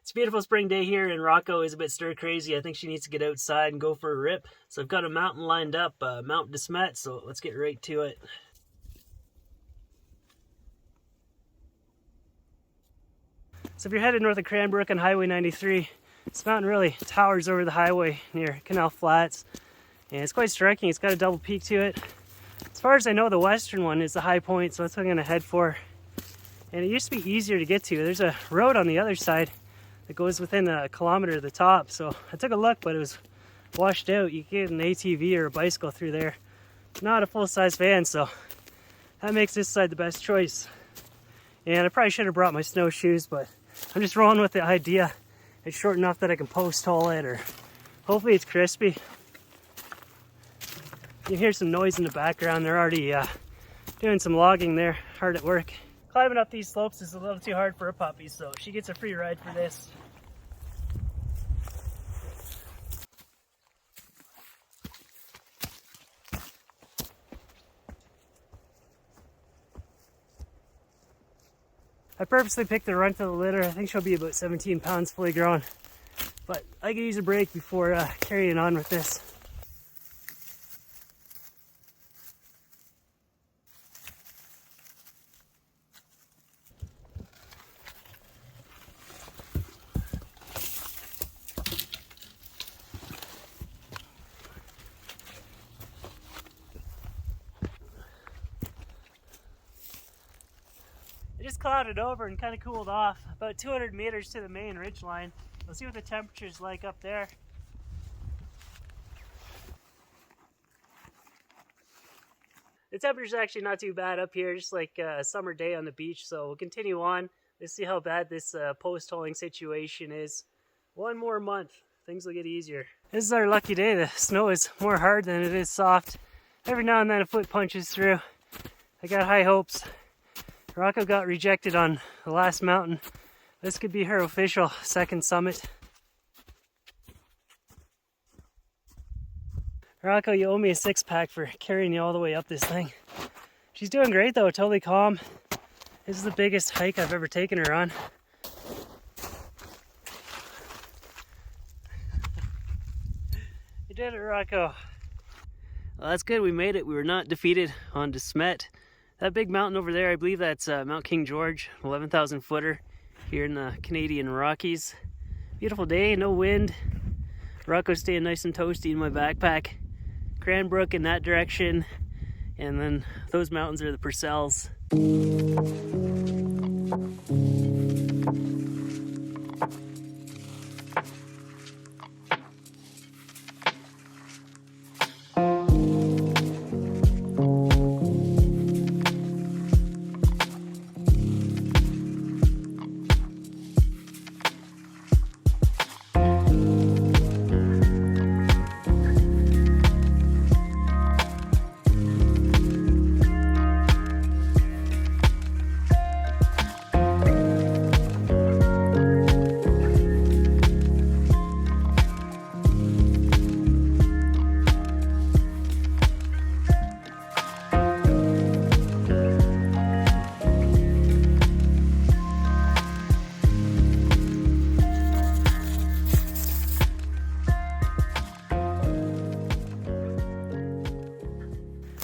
It's a beautiful spring day here, and Rocco is a bit stir crazy. I think she needs to get outside and go for a rip. So I've got a mountain lined up, Mount DeSmet, so let's get right to it. So if you're headed north of Cranbrook on Highway 93, this mountain really towers over the highway near Canal Flats. And it's quite striking. It's got a double peak to it. As far as I know, the western one is the high point, so that's what I'm going to head for. And it used to be easier to get to. There's a road on the other side that goes within a kilometer of the top. So I took a look, but it was washed out. You can get an ATV or a bicycle through there. Not a full-size van, so that makes this side the best choice. And I probably should have brought my snowshoes, but I'm just rolling with the idea. It's short enough that I can post hole it, or hopefully it's crispy. You can hear some noise in the background. They're already doing some logging there, hard at work. Climbing up these slopes is a little too hard for a puppy, so she gets a free ride for this. I purposely picked the runt of the litter. I think she'll be about 17 pounds fully grown. But I could use a break before carrying on with this. It just clouded over and kind of cooled off about 200 meters to the main ridge line. We'll see what the temperature's like up there. The temperature's actually not too bad up here, just like a summer day on the beach. So we'll continue on. Let's see how bad this post-holing situation is. One more month, things will get easier. This is our lucky day. The snow is more hard than it is soft. Every now and then a foot punches through. I got high hopes. Rocco got rejected on the last mountain. This could be her official second summit. Rocco, you owe me a 6-pack for carrying you all the way up this thing. She's doing great though, totally calm. This is the biggest hike I've ever taken her on. You did it, Rocco. Well, that's good, we made it. We were not defeated on DeSmet. That big mountain over there, I believe that's Mount King George, 11,000 footer here in the Canadian Rockies. Beautiful day, no wind. Rocco's staying nice and toasty in my backpack. Cranbrook in that direction, and then those mountains are the Purcells.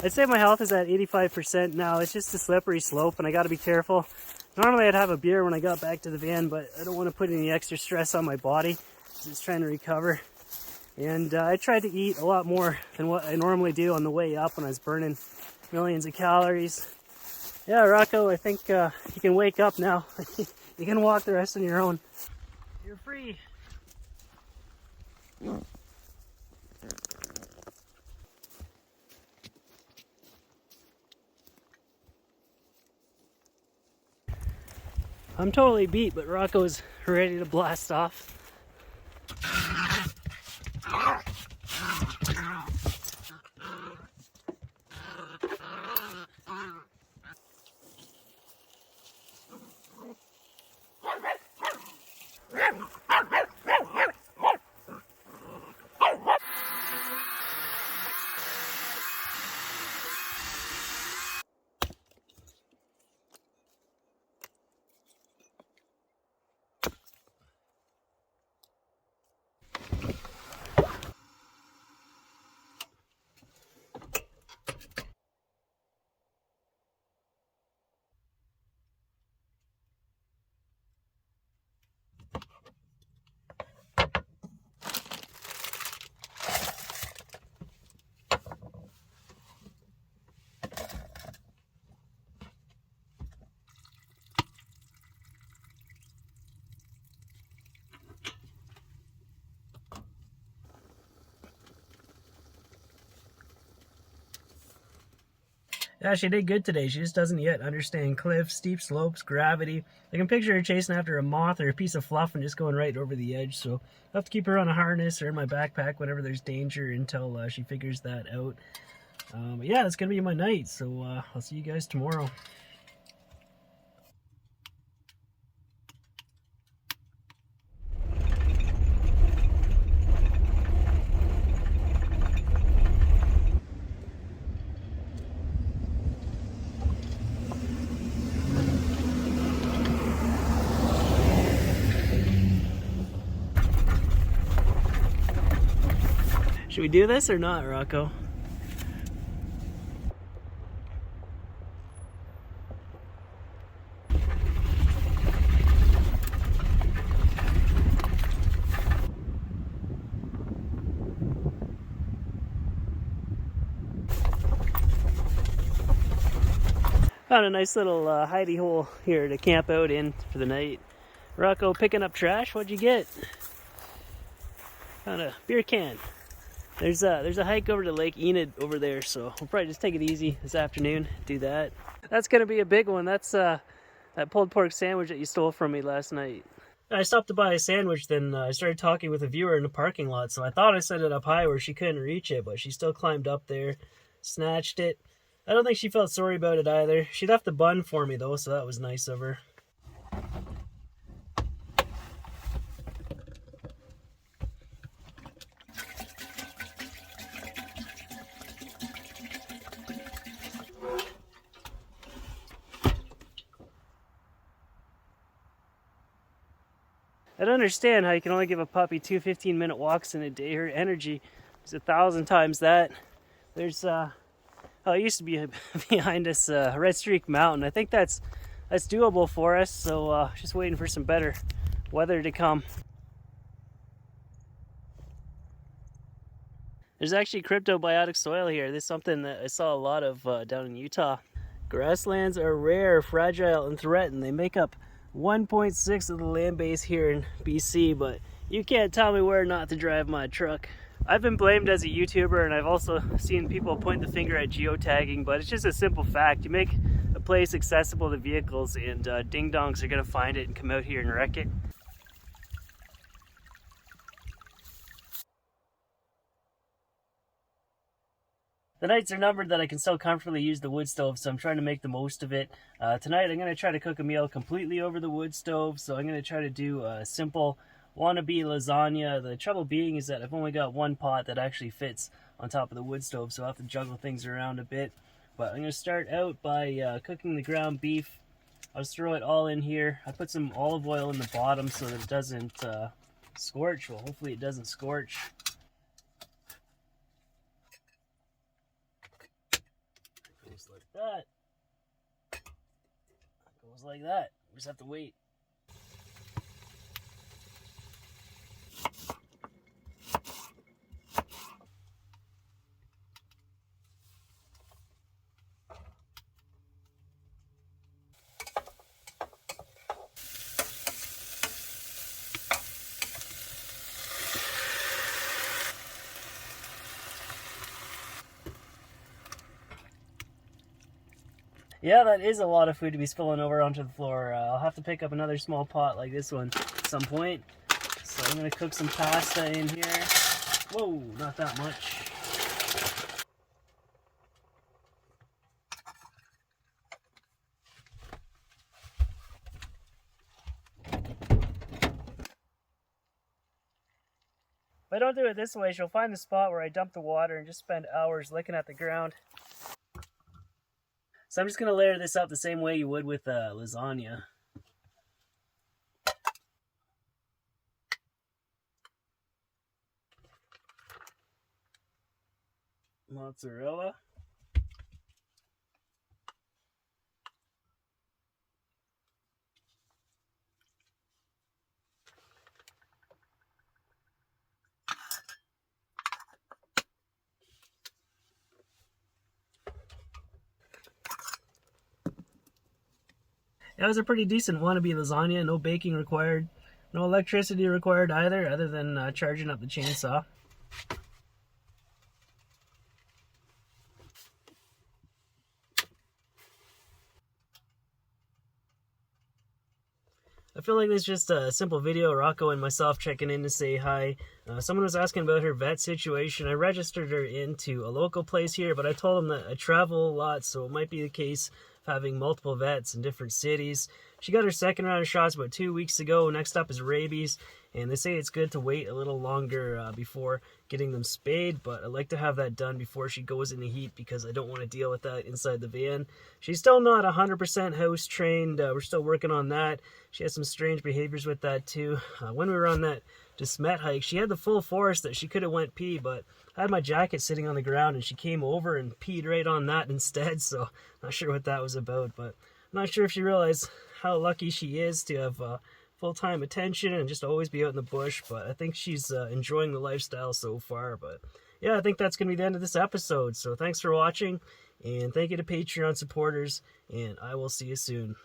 I'd say my health is at 85% now. It's just a slippery slope and I gotta be careful. Normally I'd have a beer when I got back to the van, but I don't want to put any extra stress on my body because it's trying to recover. And I tried to eat a lot more than what I normally do on the way up when I was burning millions of calories. Yeah, Rocco, I think you can wake up now. You can walk the rest on your own. You're free. I'm totally beat, but Rocco's ready to blast off. Yeah, she did good today. She just doesn't yet understand cliffs, steep slopes, gravity. I can picture her chasing after a moth or a piece of fluff and just going right over the edge. So I'll have to keep her on a harness or in my backpack whenever there's danger until she figures that out. But yeah, that's going to be my night. So I'll see you guys tomorrow. Should we do this or not, Rocco? Found a nice little hidey hole here to camp out in for the night. Rocco picking up trash. What'd you get? Found a beer can. There's a hike over to Lake Enid over there, so we'll probably just take it easy this afternoon. Do that. That's gonna be a big one. That's that pulled pork sandwich that you stole from me last night. I stopped to buy a sandwich, then I started talking with a viewer in the parking lot, so I thought I set it up high where she couldn't reach it, but she still climbed up there, snatched it. I don't think she felt sorry about it either. She left the bun for me though, so that was nice of her. I don't understand how you can only give a puppy 2 15-minute walks in a day. Her energy is 1,000 times that. There's it used to be behind us Red Streak Mountain. I think that's doable for us, so just waiting for some better weather to come. There's actually cryptobiotic soil here. This is something that I saw a lot of down in Utah. Grasslands are rare, fragile, and threatened. They make up 1.6 of the land base here in BC, but you can't tell me where not to drive my truck. I've been blamed as a YouTuber, and I've also seen people point the finger at geotagging, but it's just a simple fact. You make a place accessible to vehicles, and ding-dongs are going to find it and come out here and wreck it. The nights are numbered that I can still comfortably use the wood stove, so I'm trying to make the most of it. Tonight I'm going to try to cook a meal completely over the wood stove, so I'm going to try to do a simple wannabe lasagna. The trouble being is that I've only got one pot that actually fits on top of the wood stove, so I'll have to juggle things around a bit. But I'm going to start out by cooking the ground beef. I'll just throw it all in here. I put some olive oil in the bottom so that it doesn't scorch. Well, hopefully it doesn't scorch. Goes like that. Goes like that. We just have to wait. Yeah, that is a lot of food to be spilling over onto the floor. I'll have to pick up another small pot like this one at some point. So I'm going to cook some pasta in here. Whoa, not that much. If I don't do it this way, she'll find the spot where I dump the water and just spend hours licking at the ground. So I'm just going to layer this up the same way you would with lasagna. Mozzarella. That was a pretty decent wannabe lasagna. No baking required. No electricity required either, other than charging up the chainsaw. I feel like this is just a simple video, Rocco and myself checking in to say hi. Someone was asking about her vet situation. I registered her into a local place here, but I told them that I travel a lot, so it might be the case of having multiple vets in different cities. She got her second round of shots about 2 weeks ago. Next up is rabies, and they say it's good to wait a little longer before getting them spayed, but I'd like to have that done before she goes in the heat because I don't want to deal with that inside the van. She's still not 100% house trained. We're still working on that. She has some strange behaviors with that too. When we were on that DeSmet hike, she had the full force that she could have went pee, but I had my jacket sitting on the ground and she came over and peed right on that instead, so not sure what that was about, but I'm not sure if she realized how lucky she is to have full-time attention and just always be out in the bush, but I think she's enjoying the lifestyle so far. But yeah, I think that's going to be the end of this episode, so thanks for watching, and thank you to Patreon supporters, and I will see you soon.